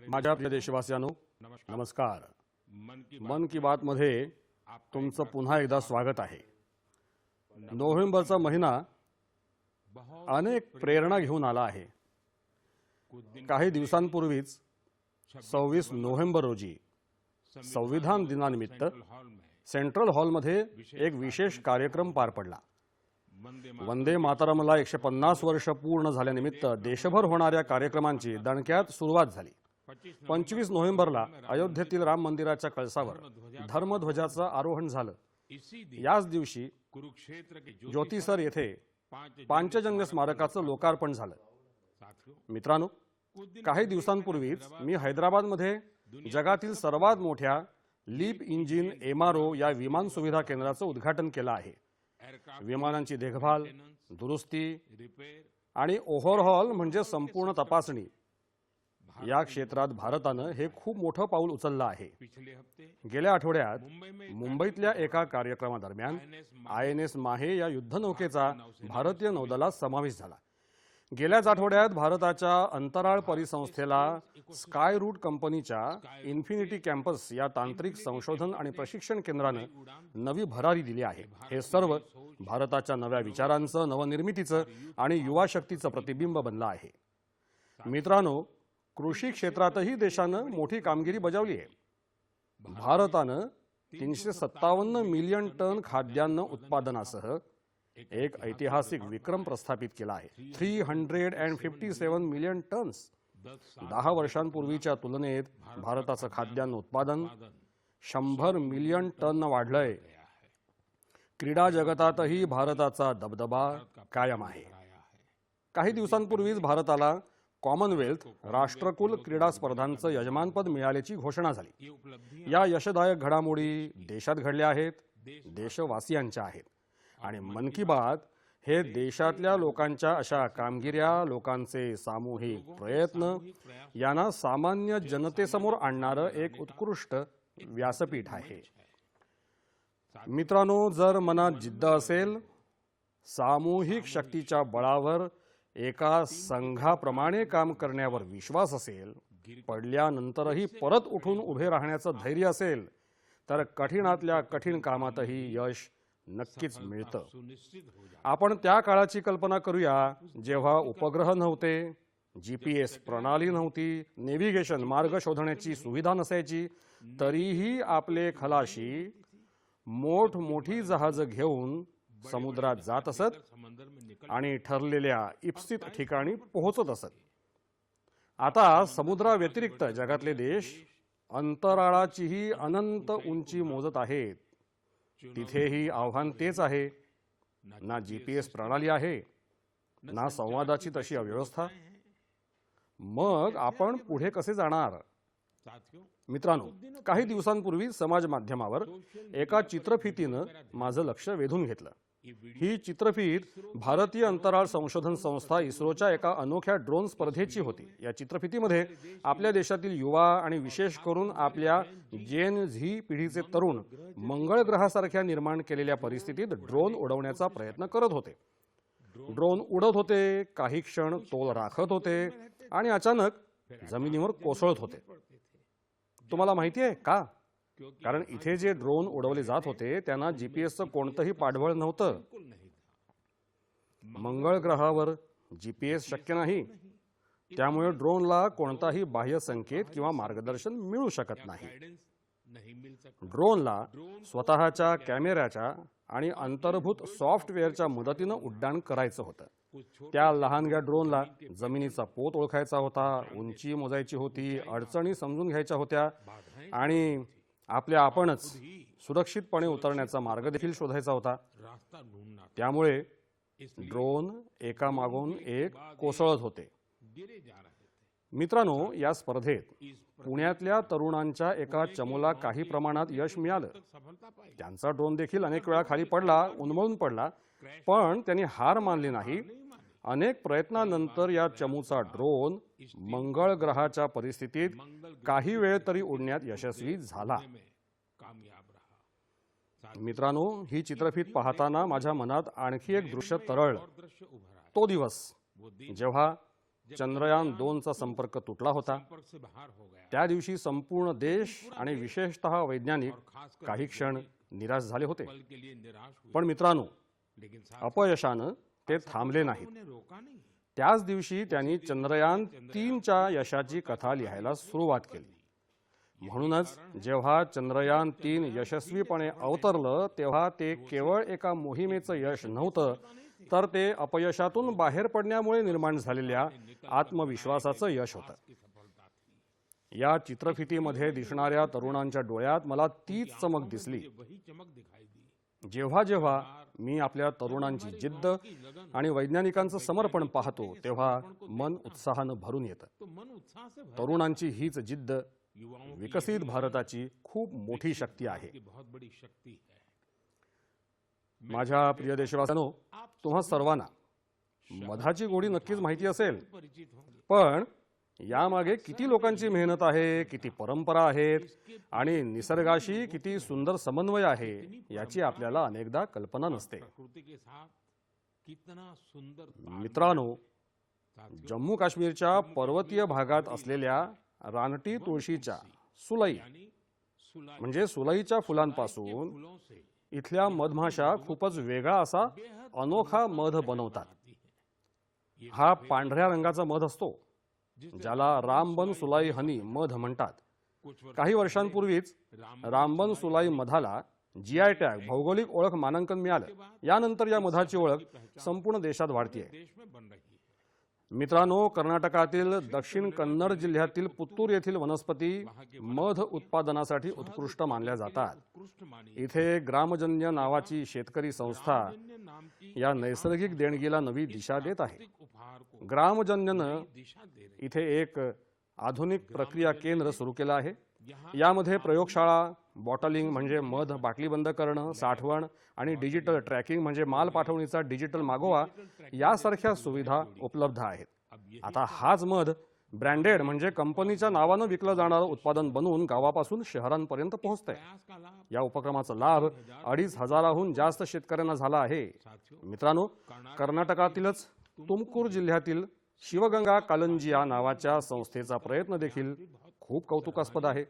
माझ्या प्रिय देशवासियांनो, नमस्कार। मन की बात मध्ये तुमचं पुन्हा एकदा स्वागत आहे। नोव्हेंबरचा महिना अनेक प्रेरणा घेऊन आला आहे। काही दिवसांपूर्वीच 26 नोव्हेंबर रोजी संविधान दिनानिमित्त सेंट्रल हॉलमध्ये एक विशेष कार्यक्रम पार पडला। वंदे मातरमला 150 वर्ष पूर्ण झाल्यानिमित्त देशभर होणाऱ्या कार्यक्रमांची दणक्यात सुरुवात झाली। 25 नोव्हेंबरला अयोध्येतील राम मंदिराच्या कळसावर धर्मध्वजाचं आरोहण झालं। याच दिवशी ज्योतिसर येथे पांचजन्य स्मारकाचं लोकार्पण झालं। मित्रांनो, काही दिवसांपूर्वीच मी हैदराबादमध्ये जगातील सर्वात मोठ्या लीप इंजिन MRO या विमान सुविधा केंद्राचं उद्घाटन केलं आहे। विमानांची देखभाल, दुरुस्ती आणि ओव्हरहॉल म्हणजे संपूर्ण तपासणी या क्षेत्रात भारतानं हे खूप मोठं पाऊल उचललं आहे। गेल्या आठवड्यात मुंबईतल्या एका कार्यक्रमादरम्यान INS माहे या युद्धनौकेचा भारतीय नौदलात समावेश झाला। गेल्याच आठवड्यात भारताच्या अंतराळ परिसंस्थेला स्काय रूट कंपनीच्या इन्फिनिटी कॅम्पस या तांत्रिक संशोधन आणि प्रशिक्षण केंद्राने नवी भरारी दिली आहे। हे सर्व भारताच्या नव्या विचारांचं, नवनिर्मितीचं आणि युवा शक्तीचं प्रतिबिंब बनलं आहे। मित्रांनो, कृषी क्षेत्रातही देशानं मोठी कामगिरी बजावली आहे। भारतानं 357 मिलियन टन खाद्यान्न उत्पादनासह एक ऐतिहासिक विक्रम प्रस्थापित केला आहे। 357 मिलियन टन्स। 10 वर्षांपूर्वीच्या तुलनेत भारताचं खाद्यान्न उत्पादन 100 मिलियन टन वाढलंय। क्रीडा जगतातही भारताचा दबदबा कायम आहे। काही दिवसांपूर्वीच भारताला कॉमनवेल्थ राष्ट्रकुल क्रीडा स्पर्धांचं यजमानपद मिळाल्याची घोषणा झाली। या यशदायक घडामोडी देशात घडल्या आहेत, देशवासियांच्या आहेत आणि मन की बात हे देशातल्या लोकांच्या अशा कामगिऱ्या, लोकांचे सामूहिक प्रयत्न यांना सामान्य जनतेसमोर आणणारं एक उत्कृष्ट व्यासपीठ आहे। मित्रांनो, जर मनात जिद्द असेल, सामूहिक शक्तीच्या बळावर एका संघाप्रमाणे काम करण्यावर विश्वास असेल, पडल्यानंतरही परत उठून उभे राहण्याचं धैर्य असेल, तर कठीणातल्या कठीण कामातही यश नक्कीच मिळतं। आपण त्या काळाची कल्पना करूया जेव्हा उपग्रह नव्हते, GPS प्रणाली नव्हती, नेव्हिगेशन मार्ग शोधण्याची सुविधा नसायची, तरीही आपले खलाशी मोठी जहाज घेऊन समुद्रात जात असत आणि ठरलेल्या इप्सित ठिकाणी पोहोचत असत। आता समुद्राव्यतिरिक्त जगातले देश अंतराळाचीही अनंत उंची मोजत आहेत। तिथेही आव्हान तेच आहे, ना GPS प्रणाली आहे, ना संवादाची तशी अव्यवस्था। मग आपण पुढे कसे जाणार? मित्रांनो, काही दिवसांपूर्वी समाज माध्यमावर एका चित्रफितीनं माझं लक्ष वेधून घेतलं। ही चित्रफीत भारतीय अंतराळ संशोधन संस्था इस्रोच्या एका अनोख्या ड्रोन स्पर्धेची होती। या चित्रफितीमध्ये आपल्या देशातील युवा आणि विशेष करून आपल्या जेन झी पिढीचे तरुण मंगळ ग्रहासारख्या निर्माण केलेल्या परिस्थितीत ड्रोन उडवण्याचा प्रयत्न करत होते। ड्रोन उडत होते, काही क्षण तोल राखत होते आणि अचानक जमिनीवर कोसळत होते। तुम्हाला माहिती आहे का? कारण इथे जे ड्रोन उडवले जात होते त्यांना GPSचं कोणतंही पाठबळ नव्हतं। मंगळ ग्रहावर GPS शक्य नाही, त्यामुळे ड्रोनला कोणताही बाह्य संकेत किंवा मार्गदर्शन मिळू शकत नाही। ड्रोनला स्वतःच्या कॅमेऱ्याच्या आणि अंतर्भूत सॉफ्टवेअरच्या मदतीनं उड्डाण करायचं होतं। त्या लहानग्या ड्रोनला जमिनीचा पोत ओळखायचा होता, उंची मोजायची होती, अडचणी समजून घ्यायच्या होत्या आणि आपणच सुरक्षितपणे उतरण्याचा मार्ग देखील शोधायचा होता। त्यामुळे ड्रोन एकामागून एक कोसळत होते। मित्रांनो, या स्पर्धेत पुण्यातल्या तरुणांच्या एका चमूला काही प्रमाणात यश मिळालं। त्यांचा ड्रोन देखील अनेक वेळा खाली पडला, उन्मळून पडला, पण त्यांनी हार मानली नाही. अनेक प्रयत्नानंतर या चमूचा ड्रोन मंगळ ग्रहाच्या परिस्थितीत काही वेळ तरी उडण्यात यशस्वी झाला. मित्रांनो, ही चित्रफित पाहताना माझ्या मनात आणखी एक दृश्य तरळलं. तो दिवस जेव्हा चंद्रयान 2चा संपर्क तुटला होता. त्या दिवशी संपूर्ण देश आणि विशेषतः वैज्ञानिक काही क्षण निराश झाले होते. पण मित्रांनो, अपयशानं ते थांबले नाहीत. त्याच दिवशी त्यांनी चंद्रयान 3च्या यशाची कथा लिहायला सुरुवात केली. म्हणूनच जेव्हा चंद्रयान 3 यशस्वीपणे अवतरलं तेव्हा ते केवळ एका मोहिमेचं यश नव्हतं, तर ते अपयशातून बाहेर पडण्यामुळे निर्माण झालेल्या आत्मविश्वासाचं यश होतं. या चित्रफितीमध्ये दिसणाऱ्या तरुणांच्या डोळ्यात मला तीच चमक दिसली. जेव्हा जेव्हा मी आपल्या तरुणांची जिद्द आणि वैज्ञानिकांचं समर्पण पाहतो तेव्हा मन उत्साहानं भरून येतं. तरुणांची हीच जिद्द विकसित भारताची खूप मोठी शक्ती आहे. माझ्या प्रिय देशवासियांनो, तुम्हा सर्वांना मधाची गोडी नक्कीच माहिती असेल, पण यामागे किती लोकांची मेहनत आहे, किती परंपरा आहेत आणि निसर्गाशी किती सुंदर समन्वय आहे याची आपल्याला अनेकदा कल्पना नसते. मित्रांनो, जम्मू काश्मीरच्या पर्वतीय भागात असलेल्या रानटी तुळशीच्या सुलई म्हणजे सुलईच्या फुलांपासून इथल्या मधमाशा खूपच वेगळा असा अनोखा मध बनवतात. हा पांढऱ्या रंगाचा मध असतो, ज्याला रामबन सुलाई हनी मध म्हणतात. काही वर्षांपूर्वीच रामबन सुलाई मधाला जीआय टॅग भौगोलिक ओळख मानांकन मिळालं. यानंतर या मधाची ओळख संपूर्ण देशात वाढतीये. मित्रांनो, कर्नाटकातील दक्षिण कन्नड जिल्ह्यातील पुत्तूर येथील वनस्पती मध उत्पादनासाठी उत्कृष्ट मानल्या जातात. इथे ग्रामजन्य नावाची शेतकरी संस्था या नैसर्गिक देणगीला नवी दिशा देत आहे. ग्रामजन्यनं इथे एक आधुनिक प्रक्रिया केंद्र सुरू केलं आहे. यामध्ये प्रयोगशाळा, बॉटलिंग म्हणजे मध बाटली बंद करणं, साठवण आणि डिजिटल ट्रॅकिंग म्हणजे माल पाठवणीचा डिजिटल मागोवा यासारख्या सुविधा उपलब्ध आहेत. आता हाच मध ब्रँडेड म्हणजे कंपनीच्या नावानं विकलं जाणारं उत्पादन बनवून गावापासून शहरांपर्यंत पोहोचतंय. या उपक्रमाचा लाभ 2,500हून जास्त शेतकऱ्यांना झाला आहे. मित्रांनो, कर्नाटकातीलच तुमकूर जिल्ह्यातील शिवगंगा कालंजिया नावाच्या संस्थेचा प्रयत्न देखील खूप कौतुकास्पद आहे.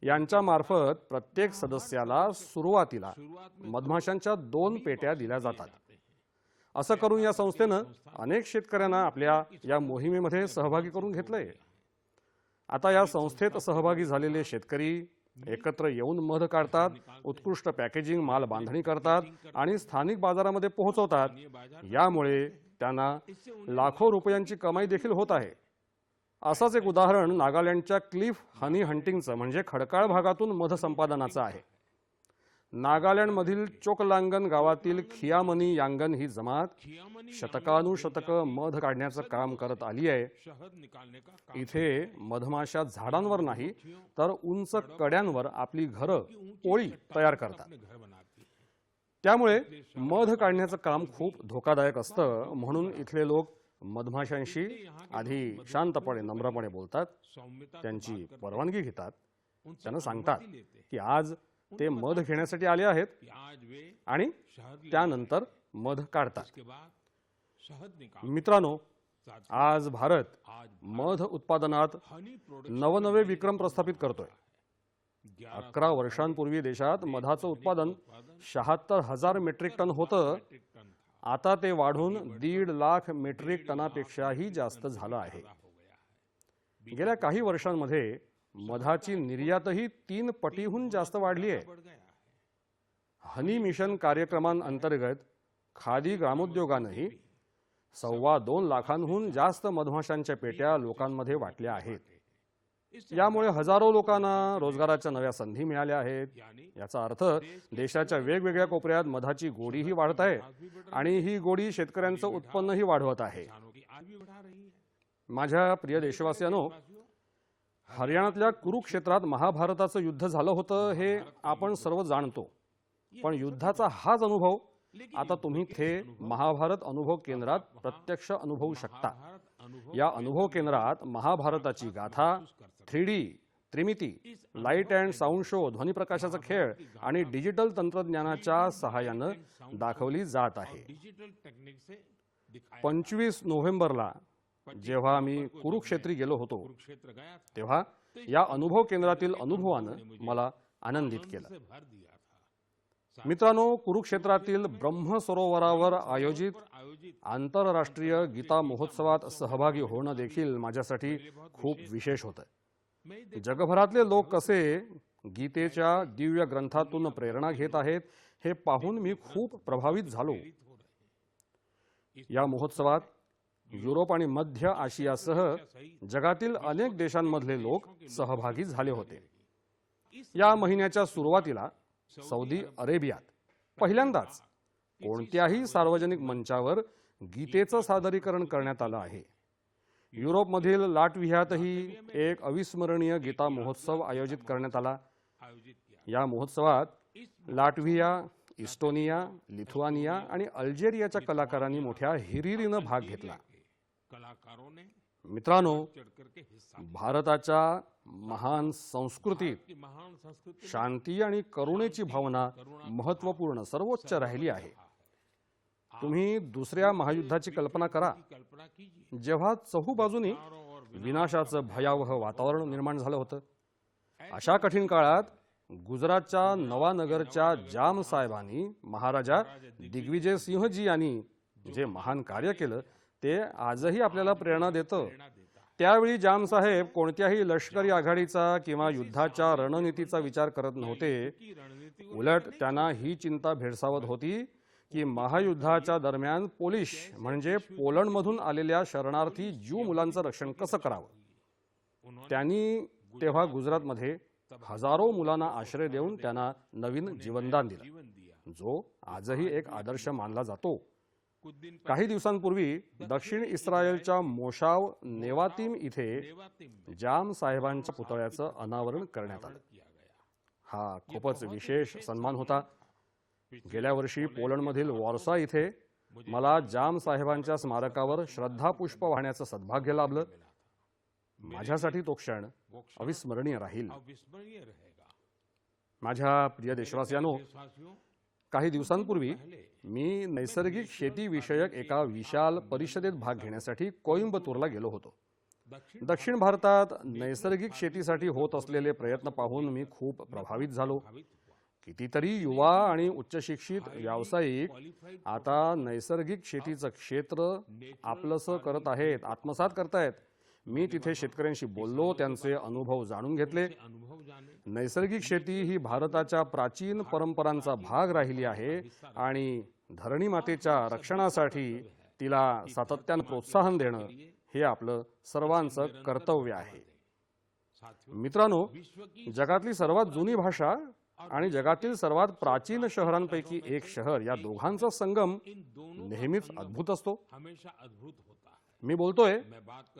यांच्या मार्फत प्रत्येक सदस्याला सुरुवातीला मधमाशांच्या 2 पेट्या दिल्या जातात. असं करून या संस्थेनं अनेक शेतकऱ्यांना आपल्या या मोहिमेमध्ये सहभागी करून घेतलंय. आता या संस्थेत सहभागी झालेले शेतकरी एकत्र येऊन मध काढतात, उत्कृष्ट पॅकेजिंग माल बांधणी करतात आणि स्थानिक बाजारामध्ये पोहोचवतात. यामुळे त्यांना लाखो रुपयांची कमाई देखील होत आहे. असंच एक उदाहरण नागालँडच्या क्लिफ हनी हंटिंगचं म्हणजे खडकाळ भागातून मध संपादनाचं आहे. नागालँडमधील चोकलांगन गावातील खियामनी यांगन ही जमात शतकानुशतक मध काढण्याचं काम करत आली आहे. इथे मधमाशा झाडांवर नाही तर उंच कड्यांवर आपली घरं, पोळी तयार करतात. त्यामुळे मध काढण्याचं काम खूप धोकादायक असतं. म्हणून इथले लोक मधमाशांशी आधी शांतपणे नम्रपणे बोलतात, त्यांची परवानगी घेतात, त्यांना सांगतात की आज ते मध घेण्यासाठी आले आहेत आणि त्यानंतर मध काढतात. मित्रांनो, आज भारत मध उत्पादनात नवनवे विक्रम प्रस्थापित करतोय. 11 वर्षांपूर्वी देशात मधाचं उत्पादन 76,000 मेट्रिक टन होतं. आता ते वाढून 1.5 लाख मेट्रिक टनापेक्षाही जास्त झालं आहे. गेल्या काही वर्षांमध्ये मधाची निर्यातही 3 पटीहून जास्त वाढली आहे. हनी मिशन कार्यक्रमांतर्गत खादी ग्रामोद्योगानंही 2.25 लाखांहून जास्त मधमाशांच्या पेट्या लोकांमध्ये वाटल्या आहेत. यामुळे हजारो लोकांना रोजगाराच्या नव्या संधी मिळाल्या आहेत. याचा अर्थ देशाच्या वेगवेगळ्या कोपऱ्यात मधाची गोडीही वाढत आहे आणि ही गोडी शेतकऱ्यांचं उत्पन्नही वाढवत आहे. माझ्या प्रिय देशवासियांनो, हरियाणातल्या कुरुक्षेत्रात महाभारताचं युद्ध झालं होतं हे आपण सर्व जाणतो. पण युद्धाचा हाच अनुभव आता तुम्ही ते महाभारत अनुभव केंद्रात प्रत्यक्ष अनुभवू शकता। या अनुभव केंद्रात महाभारताची गाथा 3D त्रिमिती लाईट अँड साऊंड शो, ध्वनी प्रकाशाचा खेळ आणि डिजिटल तंत्रज्ञानाच्या सहाय्यानं दाखवली जात आहे। 25 नोव्हेंबरला जेव्हा मी कुरुक्षेत्री गेलो होतो तेव्हा या अनुभव केंद्रातील अनुभवानं मला आनंदित केलं। मित्रांनो, कुरुक्षेत्रातील ब्रह्मसरोवरावर आयोजित आंतरराष्ट्रीय गीता महोत्सवात सहभागी होणं देखील माझ्यासाठी खूप विशेष होतं। जगभरातले लोक कसे गीतेच्या दिव्य ग्रंथातून प्रेरणा घेत आहेत हे पाहून मी खूप प्रभावित झालो। या महोत्सवात युरोप आणि मध्य आशियासह जगातील अनेक देशांमधले लोक सहभागी झाले होते। या महिन्याच्या सुरुवातीला सौदी अरेबियात पहिल्यांदाच कोणत्याही सार्वजनिक मंचावर गीतेचं सादरीकरण करण्यात आलं आहे। युरोपमधील लाटव्हियातही एक अविस्मरणीय गीता महोत्सव आयोजित करण्यात आला। या महोत्सवात लाटव्हिया, इस्टोनिया, लिथुआनिया आणि अल्जेरियाच्या कलाकारांनी मोठ्या हिरिरीनं भाग घेतला। मित्रांनो, भारताच्या महान संस्कृतीत शांती आणि करुणेची भावना महत्त्वपूर्ण सर्वोच्च राहिली आहे। तुम्ही दुसऱ्या महायुद्धाची कल्पना करा, जेव्हा चहूबाजूनी विनाशाचं भयावह वातावरण निर्माण झालं होतं। अशा कठीण काळात गुजरातच्या नवानगरच्या जाम साहेबांनी महाराजा दिग्विजय सिंहजी यांनी जे महान कार्य केलं ते आजही आपल्याला प्रेरणा देतं। त्यावेळी जाम साहेब कोणत्याही लष्करी आघाडीचा किंवा युद्धाच्या रणनीतीचा विचार करत नव्हते। उलट त्यांना ही चिंता भेडसावत होती की महायुद्धाच्या दरम्यान पोलिश म्हणजे पोलंडमधून आलेल्या शरणार्थी ज्यू मुलांचं रक्षण कसं करावं। त्यांनी तेव्हा गुजरातमध्ये हजारो मुलांना आश्रय देऊन त्यांना नवीन जीवनदान दिलं, जो आजही एक आदर्श मानला जातो। काही दिवसांपूर्वी दक्षिण इस्रायलच्या मोशाव नेवातीम इथे जाम साहेबांच्या पुतळ्याचं अनावरण करण्यात आलं। हा खूपच विशेष सन्मान होता। गेल्या वर्षी पोलंडमधील वॉर्सा इथे मला जाम साहेबांच्या स्मारकावर श्रद्धापुष्प वाहण्याचं सद्भाग्य लाभलं। माझ्यासाठी तो क्षण अविस्मरणीय राहील। माझ्या प्रिय देशवासियांनो, काही दिवसांपूर्वी मी नैसर्गिक शेती विषयक एका विशाल परिषदेत भाग घेण्यासाठी कोइंबतूरला गेलो होतो। दक्षिण भारतात नैसर्गिक शेतीसाठी होत असलेले प्रयत्न पाहून मी खूप प्रभावित झालो। कितीतरी युवा आणि उच्चशिक्षित व्यावसायिक आता नैसर्गिक शेतीचं क्षेत्र आपलंसं करत आहेत, आत्मसात करतायत। मी तिथे शेतकऱ्यांशी बोललो, त्यांचे अनुभव जाणून घेतले। नैसर्गिक शेती ही भारताच्या प्राचीन परंपरांचा भाग राहिली आहे आणि धरणी मातेच्या रक्षणासाठी तिला सातत्यानं प्रोत्साहन देणं हे आपलं सर्वांचं कर्तव्य आहे। मित्रांनो, जगातली सर्वात जुनी भाषा आणि जगातील सर्वात प्राचीन शहरांपैकी एक शहर या दोघांचा संगम नेहमीच अद्भुत असतो। मी बोलतोय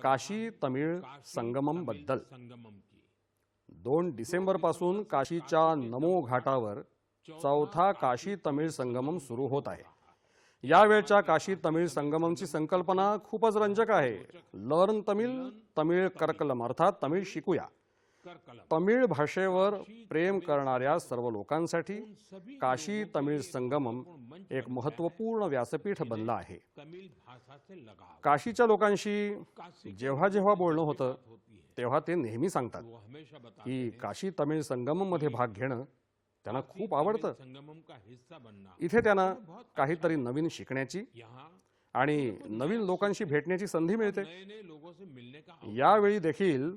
काशी तमिळ संगमम बद्दल। 2 डिसेंबर पासून काशीच्या नमो घाटावर चौथा काशी तमिळ संगमम सुरू होत आहे। यावेळच्या काशी तमिळ संगममची संकल्पना खूपच रंजक आहे। लर्न तमिळ, तमिळ करकलम अर्थात तमिळ शिकूया। तमिळ भाषेवर प्रेम करणाऱ्या सर्व लोकांसाठी काशी तमिळ संगमम एक महत्त्वपूर्ण व्यासपीठ बनला आहे। काशीच्या लोकांशी जेव्हा जेव्हा बोलणं होतं तेव्हा ते नेहमी सांगतात की काशी तमिळ संगमम मध्ये भाग घेणं त्यांना खूप आवडतं। इथे त्यांना काहीतरी नवीन शिकण्याची आणि नवीन लोकांशी भेटण्याची संधी मिळते। यावेळी देखील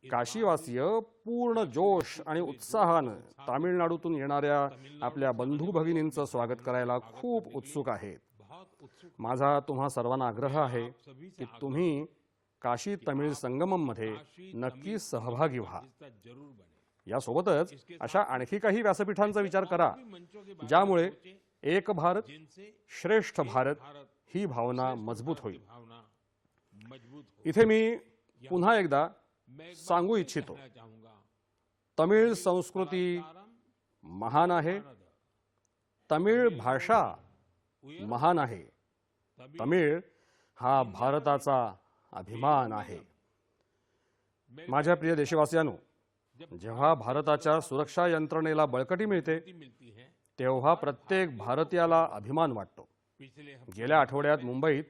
काशीवासीय पूर्ण जोश आणि उत्साहानं तामिळनाडूतून येणाऱ्या आपल्या बंधू भगिनींचं स्वागत करायला खूप उत्सुक आहेत। माझा तुम्हा सर्वांना आग्रह आहे की तुम्ही काशी तमिळ संगमम मध्ये नक्की सहभागी व्हा। यासोबतच अशा आणखी काही व्यासपीठांचा विचार करा ज्यामुळे एक भारत श्रेष्ठ भारत ही भावना मजबूत होईल। इथे मी पुन्हा एकदा सांगू इच्छितो, तमिळ संस्कृती महान आहे, तमिळ भाषा महान आहे. तमिळ हा भारताचा अभिमान आहे. माझ्या प्रिय देशवासियांनो, जेव्हा भारताच्या सुरक्षा यंत्रणेला बळकटी मिळते तेव्हा प्रत्येक भारतीयाला अभिमान वाटतो. गेल्या आठवड्यात मुंबईत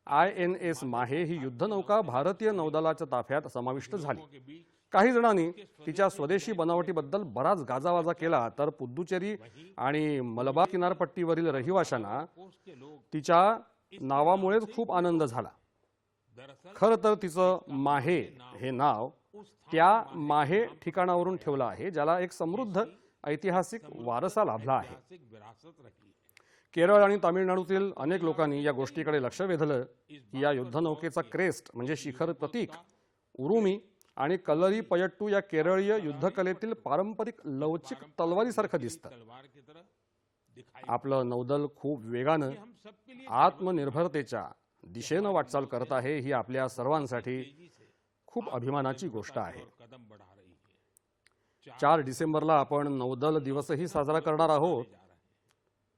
INS माहे ही युद्धनौका भारतीय नौदलाच्या ताफ्यात समाविष्ट झाली. काही जणांनी तिच्या स्वदेशी बनावटीबद्दल बराच गाजावाजा केला, तर पुद्दुचेरी आणि मलबार किनारपट्टीवरील रहिवाशांना तिच्या नावामुळेच खूप आनंद झाला. खरं तर तिचं माहे हे नाव त्या माहे ठिकाणावरून ठेवलं आहे, ज्याला एक समृद्ध ऐतिहासिक वारसा लाभला आहे. केरळ आणि तामिळनाडूतील अनेक लोकांनी या गोष्टीकडे लक्ष वेधलं की या युद्धनौकेचा क्रेस्ट म्हणजे शिखर प्रतीक उरुमी आणि कल्लरी पयट्टू या केरळीय युद्धकलेतील पारंपरिक लवचिक तलवारीसारखं दिसतं. आपलं नौदल खूप वेगानं आत्मनिर्भरतेच्या दिशेनं वाटचाल करत आहे. ही आपल्या सर्वांसाठी खूप अभिमानाची गोष्ट आहे. 4 डिसेंबरला आपण नौदल दिवसही साजरा करणार आहोत.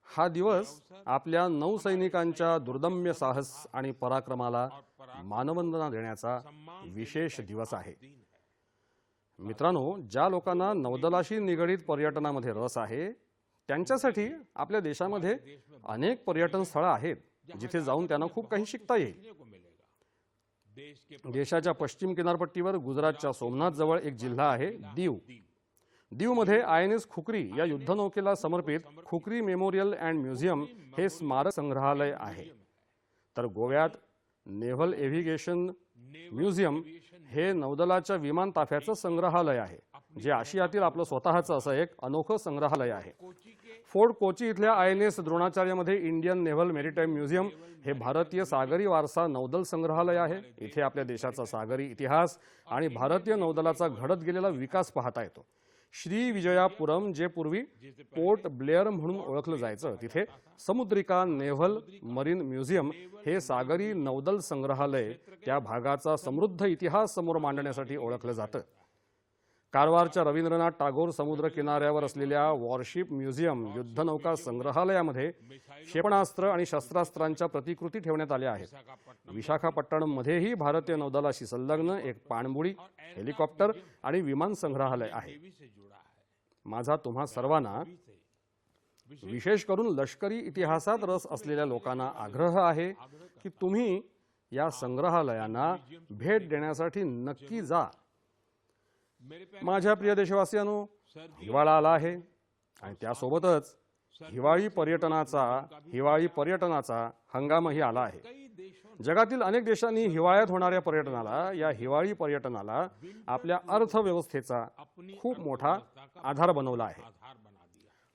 हा दिवस आपल्या नौसैनिकांच्या दुर्दम्य साहस आणि पराक्रमाला मानवंदना देण्याचा विशेष दिवस आहे. मित्रांनो, ज्या लोकांना नौदलाशी निगडीत पर्यटनामध्ये रस आहे त्यांच्यासाठी आपल्या देशामध्ये अनेक पर्यटन स्थळं आहेत जिथे जाऊन त्यांना खूप काही शिकता येईल. देशाच्या पश्चिम किनारपट्टीवर गुजरातच्या सोमनाथ जवळ एक जिल्हा आहे दीव. दीवमध्ये INS खुकरी या युद्धनौकेला समर्पित खुकरी मेमोरियल अँड म्युझियम हे स्मारक संग्रहालय आहे. तर गोव्यात नेव्हल एव्हिगेशन म्युझियम हे नौदलाच्या विमान ताफ्याचं संग्रहालय आहे, जे आशियातील आपलं स्वतःचं असं एक अनोखं संग्रहालय आहे. फोर्ट कोची इथल्या INS द्रोणाचार्यमध्ये इंडियन नेव्हल मेरिटाईम म्युझियम हे भारतीय सागरी वारसा नौदल संग्रहालय आहे. इथे आपल्या देशाचा सागरी इतिहास आणि भारतीय नौदलाचा घडत गेलेला विकास पाहता येतो. श्री विजयापुरम, जे पूर्वी पोर्ट ब्लेअर म्हणून ओळखलं जायचं, तिथे समुद्रिका नेव्हल मरीन म्युझियम हे सागरी नौदल संग्रहालय त्या भागाचा समृद्ध इतिहास समोर मांडण्यासाठी ओळखलं जातं. कारवारच्या रवींद्रनाथ टागोर समुद्र किनाऱ्यावर असलेल्या वॉरशिप म्युझियम युद्धनौका संग्रहालयामध्ये क्षेपणास्त्र आणि शस्त्रास्त्रांच्या प्रतिकृती ठेवण्यात आल्या आहेत. विशाखापट्टणममध्येही भारतीय नौदलाशी संलग्न एक पाणबुडी, हेलिकॉप्टर आणि विमान संग्रहालय आहे. माझा तुम्हा सर्वांना, विशेष करून लष्करी इतिहासात रस असलेल्या लोकांना आग्रह आहे की तुम्ही या संग्रहालयांना भेट देण्यासाठी नक्की जा. माझ्या प्रिय देशवासियांनो, हिवाळा आला आहे आणि त्यासोबतच हिवाळी पर्यटनाचा हंगामही आला आहे. जगातील अनेक देशांनी हिवाळ्यात होणाऱ्या हिवाळी पर्यटनाला आपल्या अर्थव्यवस्थेचा खूप मोठा आधार बनवला आहे.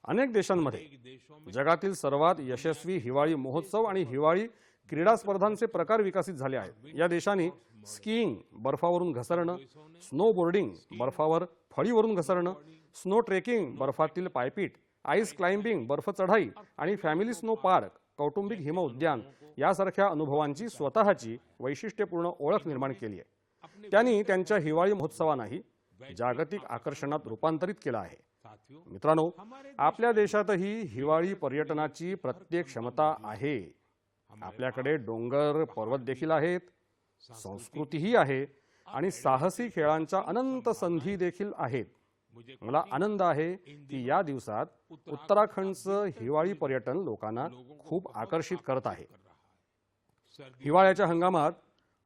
अनेक देशांमध्ये जगातील सर्वात यशस्वी हिवाळी महोत्सव आणि हिवाळी क्रीडा स्पर्धांचे प्रकार विकसित झाले आहेत. या देशांनी स्कीइंग, बर्फावरून घसरणं, स्नोबोर्डिंग, बर्फावर फळीवरून घसरणं, स्नो ट्रेकिंग, बर्फातील पायपीट, आईस क्लाइम्बिंग, बर्फ चढाई आणि फॅमिली स्नो पार्क, कौटुंबिक हिम उद्यान यासारख्या अनुभवांची स्वतःची वैशिष्ट्यपूर्ण ओळख निर्माण केली आहे. त्यांनी त्यांच्या हिवाळी महोत्सवांनाही जागतिक आकर्षणात रूपांतरित केलं आहे. मित्रांनो, आपल्या देशातही हिवाळी पर्यटनाची प्रत्येक क्षमता आहे. आपल्याकडे डोंगर पर्वत देखील आहेत, संस्कृतीही आहे आणि साहसी खेळांच्या अनंत संधी देखील आहेत. मला आनंद आहे की या दिवसात उत्तराखंडचं हिवाळी पर्यटन लोकांना खूप आकर्षित करत आहे. हिवाळ्याच्या हंगामात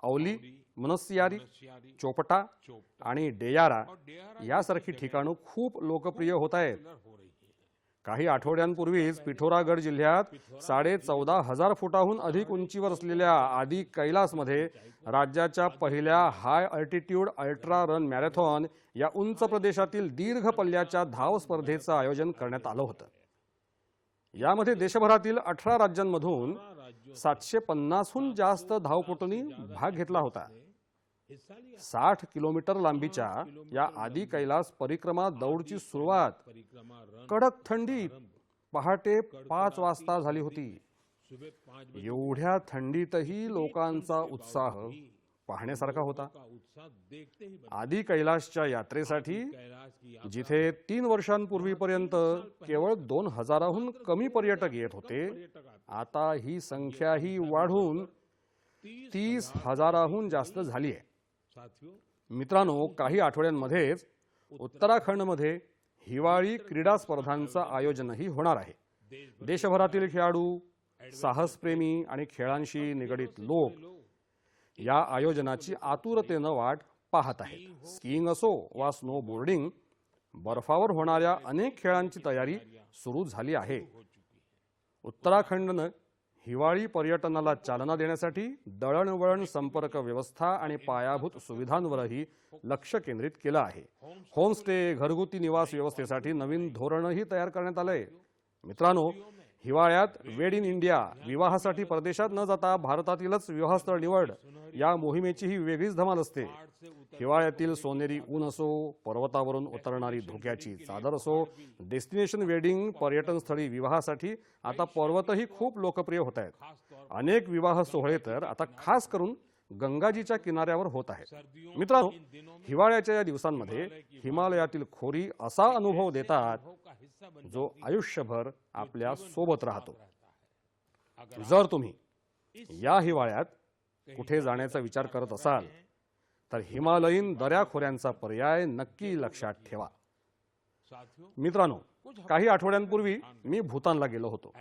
औली, मनस्यारी, चोपटा आणि डेयारा यासारखी ठिकाणं खूप लोकप्रिय होत आहेत. काही आठवड्यांपूर्वीच पिठोरागड जिल्ह्यात 14,500 फुटाहून अधिक उंचीवर असलेल्या आदी कैलासमध्ये राज्याच्या पहिल्या हाय अल्टिट्यूड अल्ट्रा रन मॅरेथॉन या उंच प्रदेशातील दीर्घ पल्ल्याच्या धाव स्पर्धेचं आयोजन करण्यात आलं होतं. यामध्ये देशभरातील 18 राज्यांमधून 750हून जास्त धावपटूंनी भाग घेतला होता. 60 किलोमीटर लांबीच्या या आदी कैलास परिक्रमा दौडची सुरुवात कडक थंडीत पहाटे 5 वाजता झाली होती. एवढ्या थंडीतही लोकांचा उत्साह पाहण्यासारखा होता. आदी कैलासच्या यात्रेसाठी जिथे 3 वर्षांपूर्वीपर्यंत केवळ 2000हून कमी पर्यटक येत होते, आता ही संख्याही वाढून 30,000हून जास्त झाली आहे. मित्रांनो, काही आठवड्यांमध्येच उत्तराखंडमध्ये हिवाळी क्रीडा स्पर्धांचं आयोजनही होणार आहे. देशभरातील खेळाडू, साहसप्रेमी आणि खेळांशी निगडित लोक या आयोजनाची आतुरतेनं वाट पाहत आहेत. स्कीइंग असो वा स्नोबोर्डिंग, बर्फावर होणाऱ्या अनेक खेळांची तयारी सुरू झाली आहे. उत्तराखंडनं हिवाळी पर्यटनाला चालना देण्यासाठी दळणवळण, संपर्क व्यवस्था आणि पायाभूत सुविधांवरही लक्ष केंद्रित केलं आहे. होमस्टे, घरगुती निवास व्यवस्थेसाठी नवीन धोरणही तयार करण्यात आलंय. मित्रांनो, हिवाळ्यात वेड इन इंडिया, विवाहासाठी परदेशात न जाता भारतातीलच विवाहस्थळ निवड, या मोहिमेची ही वेगळीच धमाल असते. हिवाळ्यातील सोनेरी ऊन असो, पर्वतावरून उतरणारी धुक्याची चादर असो, डेस्टिनेशन वेडिंग, पर्यटन स्थळी विवाहासाठी आता पर्वतही खूप लोकप्रिय होत आहेत. अनेक विवाह सोहळे तर आता खास करून गंगाजीच्या किनाऱ्यावर होत आहेत. मित्रांनो, हिवाळ्याच्या या दिवसांमध्ये हिमालयातील खोरी असा अनुभव देतात जो आयुष्यभर आपल्या सोबत राहतो. जर तुम्ही या हिवाळ्यात कुठे जाण्याचा विचार करत असाल तर हिमालयीन दऱ्याखोऱ्यांचा पर्याय नक्की लक्षात ठेवा. मित्रांनो, काही आठवड्यांपूर्वी मी भूतानला गेलो होतो.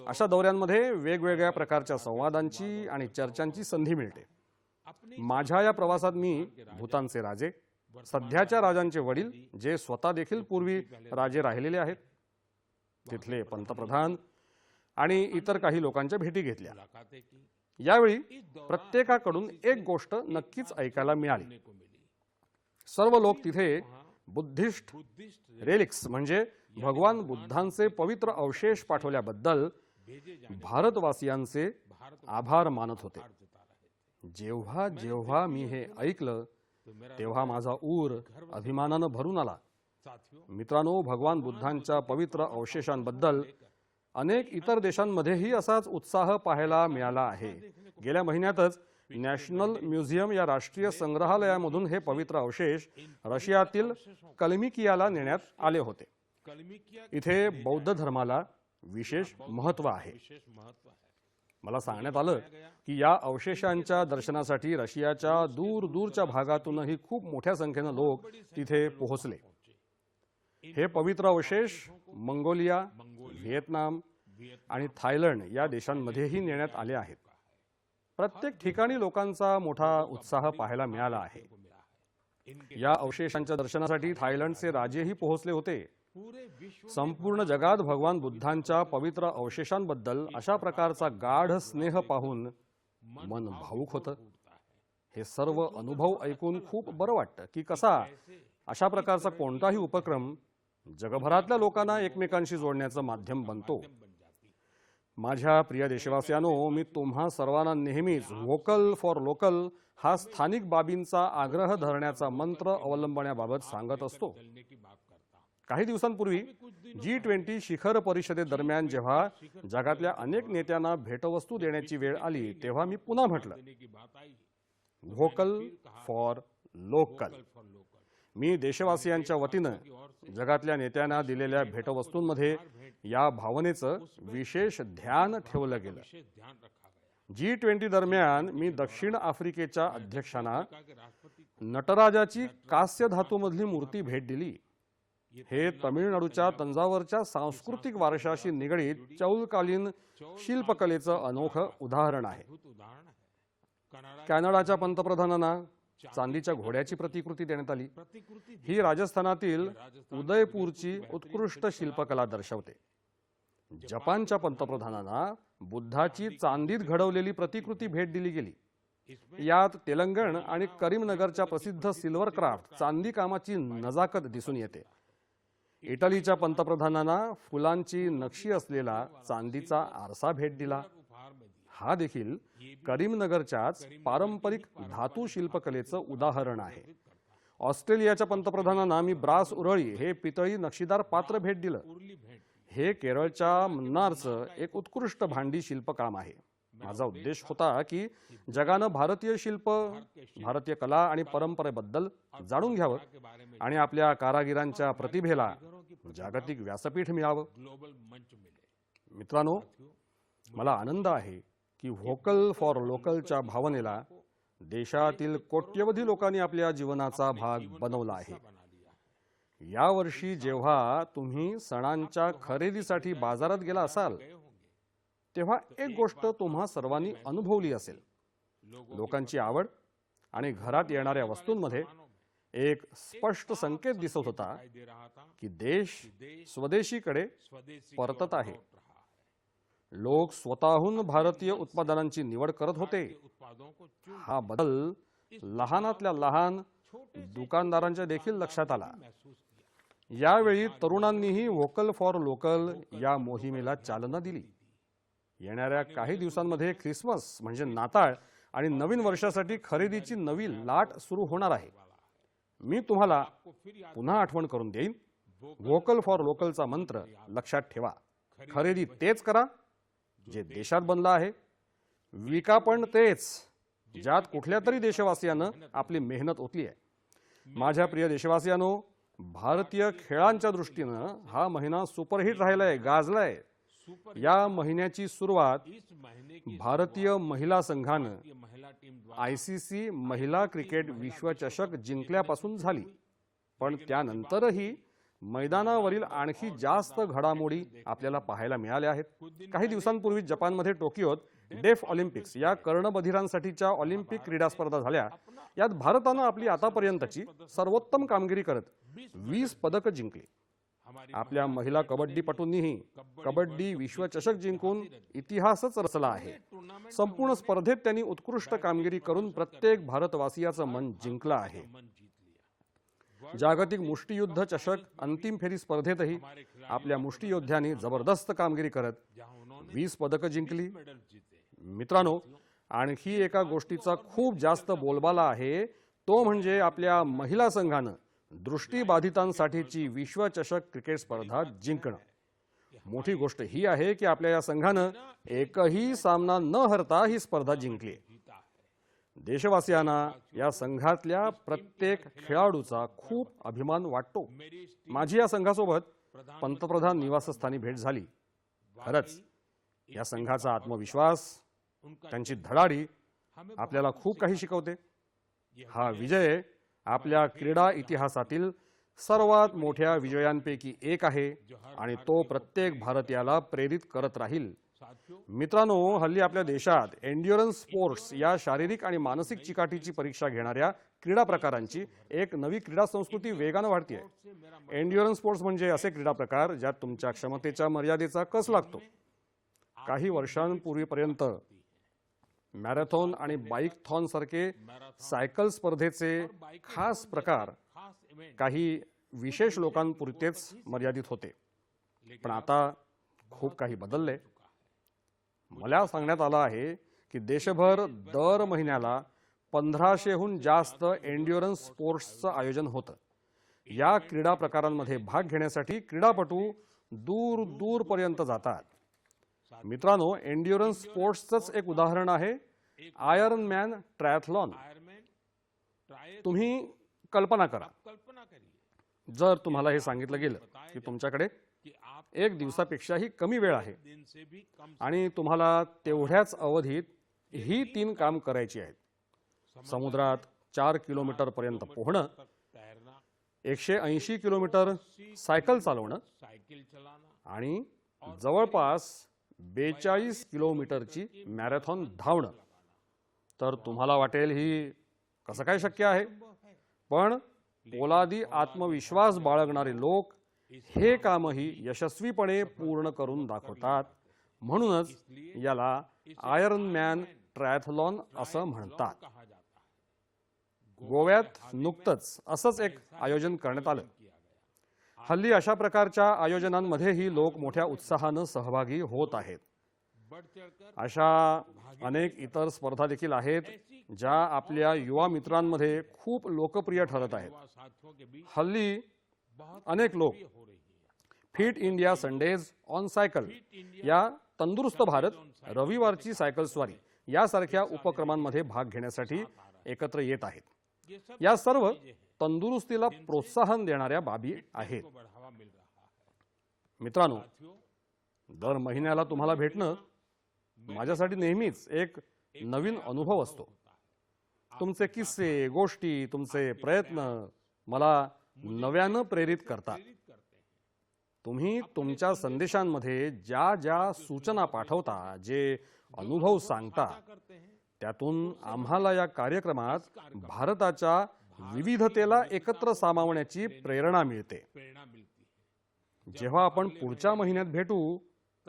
अशा दौऱ्यांमध्ये वेगवेगळ्या प्रकारच्या संवादांची आणि चर्चांची संधी मिळते. माझ्या या प्रवासात मी भूतानचे राजे, सध्याच्या राजांचे वडील जे स्वतः देखील पूर्वी राजे राहिलेले आहेत, तिथले पंतप्रधान आणि इतर काही लोकांच्या भेटी घेतल्या. यावेळी प्रत्येकाकडून एक गोष्ट नक्कीच ऐकायला मिळाली. सर्व लोक तिथे बुद्धिस्ट रेलिक्स म्हणजे भगवान बुद्धांचे पवित्र अवशेष पाठवल्याबद्दल भारतवासियांचे आभार मानत होते. जेव्हा जेव्हा मी हे ऐकलं तेव्हा माझा ऊर अभिमानानं भरून आला. मित्रांनो, भगवान बुद्धांच्या पवित्र अवशेषांबद्दल अनेक इतर देशांमध्येही असाच उत्साह पाहायला मिळाला आहे. गेल्या महिन्यातच नॅशनल म्युझियम या राष्ट्रीय संग्रहालयामधून हे पवित्र अवशेष रशियातील कलमिकियाला नेण्यात आले होते. इथे बौद्ध धर्माला विशेष महत्त्व आहे. मला सांगण्यात आलं की या अवशेषांच्या दर्शनासाठी रशियाच्या दूर दूरच्या भागातूनही खूप मोठ्या संख्येने लोक तिथे पोहोचले. हे पवित्र अवशेष मंगोलिया, व्हिएतनाम आणि थायलंड या देशांमध्येही नेण्यात आले आहेत. प्रत्येक ठिकाणी लोकांचा मोठा उत्साह पाहायला मिळाला आहे. या अवशेषांच्या दर्शनासाठी थायलंडचे राजेही पोहोचले होते. संपूर्ण जगात भगवान बुद्धांच्या पवित्र अवशेषांबद्दल अशा प्रकारचा गाढ स्नेह पाहून मन भावुक होतं. हे सर्व अनुभव ऐकून खूप बरं वाटतं की कसा अशा प्रकारचा कोणताही उपक्रम जगभरातल्या लोकांना एकमेकांशी जोडण्याचं माध्यम बनतो. माझ्या प्रिय देशवासियांनो, मी तुम्हा सर्वांना नेहमीच व्होकल फॉर लोकल हा स्थानिक बाबींचा आग्रह धरण्याचा मंत्र अवलंबण्याबाबत सांगत असतो. काही दिवसांपूर्वी G20 शिखर परिषदेदरम्यान जेव्हा जगातल्या अनेक नेत्यांना भेटवस्तू देण्याची वेळ आली तेव्हा मी पुन्हा म्हटलं, व्होकल फॉर लोकल. मी देशवासियांच्या वतीनं जगातल्या नेत्यांना दिलेल्या भेटवस्तूंमध्ये या भावनेचं विशेष ध्यान ठेवलं गेलं. G20 दरम्यान मी दक्षिण आफ्रिकेच्या अध्यक्षांना नटराजाची कांस्य धातूमधली मूर्ती भेट दिली. हे तमिळनाडूच्या तंजावरच्या सांस्कृतिक वारशाशी निगडीत चौलकालीन शिल्पकलेचं अनोखं उदाहरण आहे. कॅनडाच्या पंतप्रधानांना चांदीच्या घोड्याची प्रतिकृती देण्यात आली. ही राजस्थानातील उदयपूरची उत्कृष्ट शिल्पकला दर्शवते. जपानच्या पंतप्रधानांना बुद्धाची चांदीत घडवलेली प्रतिकृती भेट दिली गेली. यात तेलंगण आणि करीमनगरच्या प्रसिद्ध सिल्वर क्राफ्ट चांदी कामाची नजाकत दिसून येते. इटलीच्या पंतप्रधानांना फुलांची नक्षी असलेला चांदीचा आरसा भेट दिला. हा देखील करीमनगरच्याच पारंपरिक धातू शिल्पकलेचं उदाहरण आहे. ऑस्ट्रेलियाच्या पंतप्रधानांना मी ब्रास उरळी हे पितळी नक्षीदार पात्र भेट दिलं. हे केरळच्या मन्नारचं एक उत्कृष्ट भांडी शिल्पकाम आहे. माझा उद्देश होता की जगानं भारतीय शिल्प, भारतीय कला आणि परंपरेबद्दल जाणून घ्यावं आणि आपल्या कारागिरांच्या प्रतिभेला जागतिक व्यासपीठ मिळावं. मित्रांनो, मला आनंद आहे की व्होकल फॉर लोकलच्या भावनेला देशातील कोट्यवधी लोकांनी आपल्या जीवनाचा भाग बनवला आहे. यावर्षी जेव्हा तुम्ही सणांच्या खरेदीसाठी बाजारात गेला असाल तेव्हा एक गोष्ट तुम्हा सर्वांनी अनुभवली असेल. लोकांची आवड आणि घरात येणाऱ्या वस्तूंमध्ये एक स्पष्ट संकेत दिसत होता की देश स्वदेशीकडे परतत आहे. लोक स्वतःहून भारतीय उत्पादनांची निवड करत होते. हा बदल लहानातल्या लहान दुकानदारांच्या देखील लक्षात आला. यावेळी तरुणांनीही व्होकल फॉर लोकल या मोहिमेला चालना दिली. येणाऱ्या काही दिवसांमध्ये ख्रिसमस म्हणजे नाताळ आणि नवीन वर्षासाठी खरेदीची नवी लाट सुरू होणार आहे. मी तुम्हाला पुन्हा आठवण करून देईन, व्होकल फॉर लोकलचा मंत्र लक्षात ठेवा. खरेदी तेच करा जे देशात बनलं आहे. विका पण तेच ज्यात कुठल्या तरी देशवासियानं आपली मेहनत ओतली आहे. माझ्या प्रिय देशवासियांनो, भारतीय खेळांच्या दृष्टीनं हा महिना सुपरहिट राहिलाय, गाजलाय. या महिन्याची सुरुवात भारतीय महिला संघानं ICC महिला क्रिकेट विश्वचषक जिंकल्यापासून झाली. पण त्यानंतरही मैदानावरील आणखी जास्त घडामोडी आपल्याला पाहायला मिळाल्या आहेत. काही दिवसांपूर्वी जपानमध्ये टोकियोत डेफ ऑलिम्पिक्स या कर्णबधिरांसाठीच्या ऑलिम्पिक क्रीडा स्पर्धा झाल्या. यात भारतानं आपली आतापर्यंतची सर्वोत्तम कामगिरी करत 20 पदकं जिंकली. आपल्या महिला कबड्डीपटूंनीही कबड्डी विश्वचषक जिंकून इतिहासच रचला आहे. संपूर्ण स्पर्धेत त्यांनी उत्कृष्ट कामगिरी करून प्रत्येक भारतवासियाचं मन जिंकलं आहे. जागतिक मुष्टियुद्ध चषक अंतिम फेरी स्पर्धेतही आपल्या मुष्टियोद्ध्यांनी जबरदस्त कामगिरी करत 20 पदकं जिंकली. मित्रांनो, आणखी एका गोष्टीचा खूप जास्त बोलबाला आहे, तो म्हणजे आपल्या महिला संघानं दृष्टीबाधितांसाठीची विश्वचषक क्रिकेट स्पर्धा जिंकणं. मोठी गोष्ट ही आहे की आपल्या या संघानं एकही सामना न हरता ही स्पर्धा जिंकली. देशवासियांना या संघातल्या प्रत्येक खेळाडूचा खूप अभिमान वाटतो. माझी या संघासोबत पंतप्रधान निवासस्थानी भेट झाली. खरंच या संघाचा आत्मविश्वास, त्यांची धडाडी आपल्याला खूप काही शिकवते. हा विजय आपल्या क्रीडा इतिहासातील सर्वात मोठ्या विजयांपैकी एक आहे आणि तो प्रत्येक भारतीयाला प्रेरित करत राहील. मित्रांनो, हल्ली आपल्या देशात एन्ड्युरन्स स्पोर्ट्स या शारीरिक आणि मानसिक चिकाटीची परीक्षा घेणाऱ्या क्रीडा प्रकारांची एक नवी क्रीडा संस्कृती वेगानं वाढतेय. एन्ड्युरन्स स्पोर्ट्स म्हणजे असे क्रीडा प्रकार ज्यात तुमच्या क्षमतेच्या मर्यादेचा कस लागतो. काही वर्षांपूर्वीपर्यंत मॅरेथॉन आणि बाईकथॉन सारखे सायकल स्पर्धेचे खास प्रकार काही विशेष लोकांपुरतेच मर्यादित होते. पण आता खूप काही बदलले. मला सांगण्यात आलं आहे की देशभर दर महिन्याला 1500हून जास्त एन्ड्युरन्स स्पोर्ट्सचं आयोजन होतं. या क्रीडा प्रकारांमध्ये भाग घेण्यासाठी क्रीडापटू दूर दूरपर्यंत जातात. मित्रांनो, एन्ड्युरन्स स्पोर्ट्सचंच एक उदाहरण आहे आयर्न मॅन ट्रायथलॉन. तुम्ही कल्पना करा, जर तुम्हाला हे सांगितलं गेलं की तुमच्याकडे एक दिवसापेक्षाही कमी वेळ आहे आणि तुम्हाला तेवढ्याच अवधीत ही 3 काम करायची आहेत. समुद्रात 4 किलोमीटर पर्यंत पोहणं, 180 किलोमीटर सायकल चालवणं आणि जवळपास 42 किलोमीटरची मॅरेथॉन धावणं. तर तुम्हाला वाटेल ही कसं काय शक्य आहे. पण पोलादी आत्मविश्वास बाळगणारे लोक हे कामही यशस्वीपणे पूर्ण करून दाखवतात. म्हणूनच याला आयर्न मॅन ट्रायथलॉन असं म्हणतात. गोव्यात नुकतंच असंच एक आयोजन करण्यात आलं. हल्ली अशा प्रकारच्या आयोजनांमध्येही लोक मोठ्या उत्साहानं सहभागी होत आहेत. अशा अनेक इतर स्पर्धा देखील आहेत ज्या आपल्या युवा मित्रांमध्ये खूप लोकप्रिय ठरत आहेत. हल्ली अनेक लोक fit India Sundays on cycle या तंदुरुस्त भारत, रविवारची सायकल स्वारी यासारख्या उपक्रमांमध्ये भाग घेण्यासाठी एकत्र येत आहेत। या सर्व तंदुरुस्तीला प्रोत्साहन देणाऱ्या बाबी आहेत। मित्रांनो, दर महिन्याला तुम्हाला भेटणं माझ्यासाठी नेहमीच एक नवीन अनुभव असतो। तुमचे किस्से, गोष्टी, तुमचे प्रयत्न मला नव्यानं प्रेरित करतात। तुम्ही तुमच्या संदेशांमध्ये ज्या ज्या सूचना पाठवता, जे अनुभव सांगता, त्यातून आम्हाला या कार्यक्रमात भारताच्या विविधतेला एकत्र सामावण्याची प्रेरणा मिळते। जेव्हा आपण पुढच्या महिन्यात भेटू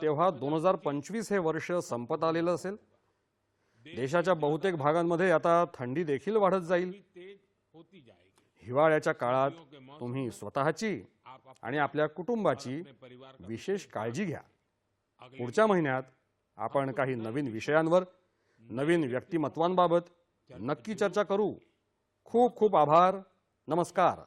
तेव्हा 2025 हे वर्ष संपत आलेलं असेल। देशाच्या बहुतेक भागांमध्ये आता थंडी देखील वाढत जाईल। हिवाळ्याच्या काळात तुम्ही स्वतःची आणि आपल्या कुटुंबाची विशेष काळजी घ्या। पुढच्या महिन्यात आपण काही नवीन विषयांवर, नवीन व्यक्तिमत्वांबाबत नक्की चर्चा करू। खूप खूप आभार। नमस्कार।